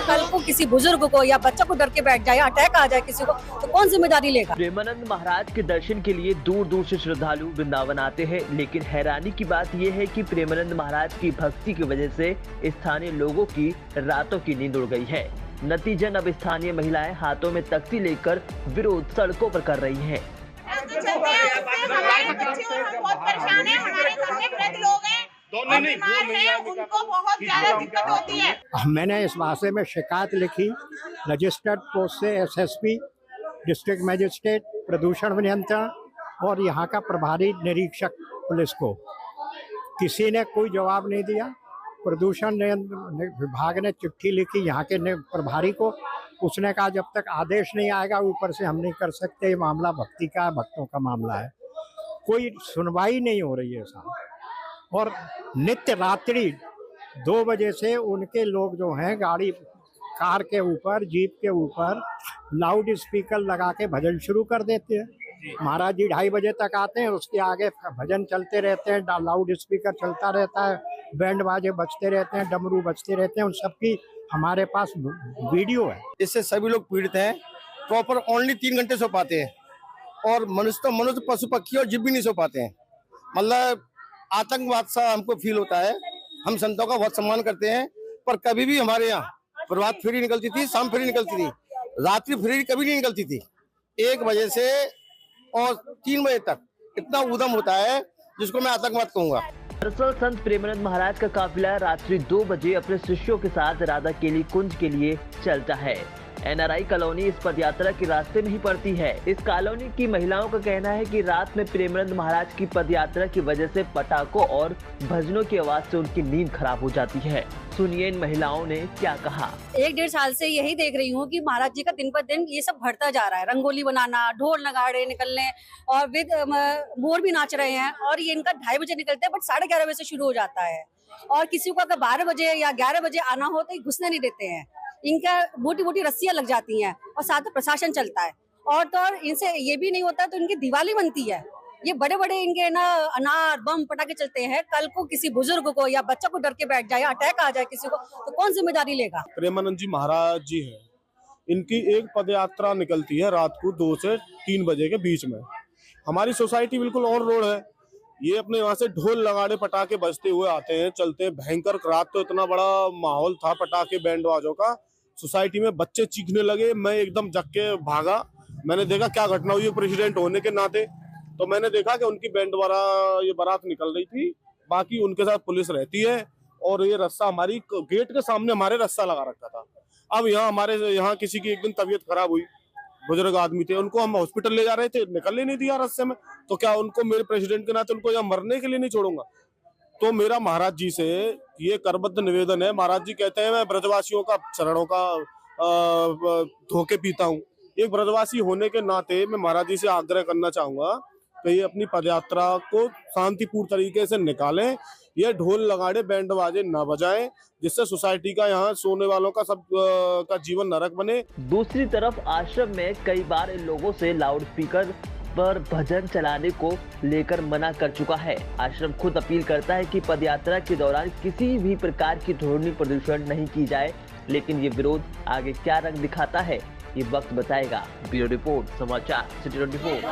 कल को किसी बुजुर्ग को या बच्चा को डर के बैठ जाए, अटैक आ जाए किसी को, तो कौन जिम्मेदारी लेगा? प्रेमानंद महाराज के दर्शन के लिए दूर दूर से श्रद्धालु वृंदावन आते हैं, लेकिन हैरानी की बात यह है कि प्रेमानंद महाराज की भक्ति की वजह से स्थानीय लोगों की रातों की नींद उड़ गई है। नतीजन अब स्थानीय महिलाएं हाथों में तख्ती लेकर विरोध सड़कों पर कर रही हैं। हमारे बच्चे और हम बहुत परेशान हैं, हमारे घर में वृद्ध लोग हैं और बीमार हैं, उनको बहुत ज्यादा दिक्कत होती है। मैंने इस वास्ते में शिकायत लिखी रजिस्टर्ड पोस्ट से एसएसपी, डिस्ट्रिक्ट मजिस्ट्रेट, प्रदूषण नियंत्रण और यहाँ का प्रभारी निरीक्षक पुलिस को। किसी ने कोई जवाब नहीं दिया। प्रदूषण विभाग ने चिट्ठी लिखी यहाँ के प्रभारी को, उसने कहा जब तक आदेश नहीं आएगा ऊपर से हम नहीं कर सकते, ये मामला भक्ति का, भक्तों का मामला है। कोई सुनवाई नहीं हो रही है साहब। और नित्य रात्रि 2 बजे से उनके लोग जो हैं गाड़ी, कार के ऊपर, जीप के ऊपर लाउड स्पीकर लगा के भजन शुरू कर देते हैं। महाराज जी 2:30 बजे तक आते हैं, उसके आगे भजन चलते रहते हैं, लाउड स्पीकर चलता रहता है, बैंड बाजे बजते रहते हैं, डमरू बजते रहते हैं। उन सबकी हमारे पास वीडियो है। इससे सभी लोग पीड़ित हैं। प्रॉपर ओनली 3 घंटे सो पाते हैं और मनुष्य, पशु पक्षी और जीव भी नहीं सो पाते हैं। मतलब आतंकवाद सा हमको फील होता है। हम संतों का बहुत सम्मान करते हैं, पर कभी भी हमारे यहाँ प्रभात फेरी निकलती थी, शाम फेरी निकलती थी, रात्रि फेरी कभी नहीं निकलती थी। 1 बजे से और 3 बजे तक इतना उद्यम होता है जिसको मैं आतंकवाद कहूँगा। दरअसल संत प्रेमानंद महाराज का काफिला रात्रि 2 बजे अपने शिष्यों के साथ राधा केली कुंज के लिए चलता है। एनआरआई कॉलोनी इस पदयात्रा के रास्ते में ही पड़ती है। इस कॉलोनी की महिलाओं का कहना है कि रात में प्रेमानंद महाराज की पदयात्रा की वजह से पटाखों और भजनों की आवाज से उनकी नींद खराब हो जाती है। सुनिए इन महिलाओं ने क्या कहा। 1-1.5 साल से यही देख रही हूँ कि महाराज जी का दिन पर दिन ये सब बढ़ता जा रहा है। रंगोली बनाना, ढोल नगाड़े निकलने और विद मोर भी नाच रहे हैं। और ये इनका 2:30 बजे निकलते हैं, बट 11:30 बजे से शुरू हो जाता है। और किसी को अगर 12 बजे या 11 बजे आना हो तो ये घुसने नहीं देते हैं। इनका मोटी-मोटी रस्सियां लग जाती हैं और साथ में प्रशासन चलता है। और तो और इनसे ये भी नहीं होता तो इनकी दिवाली बनती है। ये बड़े-बड़े इनके ना अनार बम पटाखे चलते हैं। कल को किसी बुजुर्ग को या बच्चा को डर के बैठ जाए, अटैक आ जाए किसी को, तो कौन जिम्मेदारी लेगा? प्रेमानंद जी महाराज जी हैं, इनकी एक पदयात्रा निकलती है रात को 2 से 3 बजे के बीच में। हमारी सोसाइटी बिल्कुल ऑन रोड है। ये अपने वहाँ से ढोल लगाड़े पटाखे बजते हुए आते हैं, चलते हैं। भयंकर रात तो इतना बड़ा माहौल था पटाखे बैंड बाजों का, सोसाइटी में बच्चे चीखने लगे। मैं एकदम जग के भागा। मैंने देखा क्या घटना हुई है। प्रेसिडेंट होने के नाते तो मैंने देखा कि उनकी बैंड द्वारा ये बारात निकल रही थी, बाकी उनके साथ पुलिस रहती है। और ये रस्सा हमारी गेट के सामने हमारे रस्सा लगा रखा था। अब हमारे यहाँ किसी की एक दिन तबीयत खराब हुई, बुजुर्ग आदमी थे, उनको हम हॉस्पिटल ले जा रहे थे, निकलने नहीं दिया रस्से में। तो क्या उनको मेरे प्रेसिडेंट के नाते उनको यहाँ मरने के लिए नहीं छोड़ूंगा? तो मेरा महाराज जी से ये करबद्ध निवेदन है। महाराज जी कहते हैं मैं ब्रजवासियों का चरणों का धोखे पीता हूँ। एक ब्रजवासी होने के नाते मैं महाराज जी से आग्रह करना चाहूंगा कि ये अपनी पदयात्रा को शांतिपूर्ण तरीके से निकालें। ये ढोल लगाड़े बैंड बाजे न बजाएं, जिससे सोसाइटी का, यहाँ सोने वालों का, सब का जीवन नरक बने। दूसरी तरफ आश्रम में कई बार इन लोगों से लाउड स्पीकर पर भजन चलाने को लेकर मना कर चुका है। आश्रम खुद अपील करता है कि पदयात्रा के दौरान किसी भी प्रकार की ध्वनि प्रदूषण नहीं की जाए, लेकिन ये विरोध आगे क्या रंग दिखाता है ये वक्त बताएगा। ब्यूरो रिपोर्ट, समाचार सिटी 24।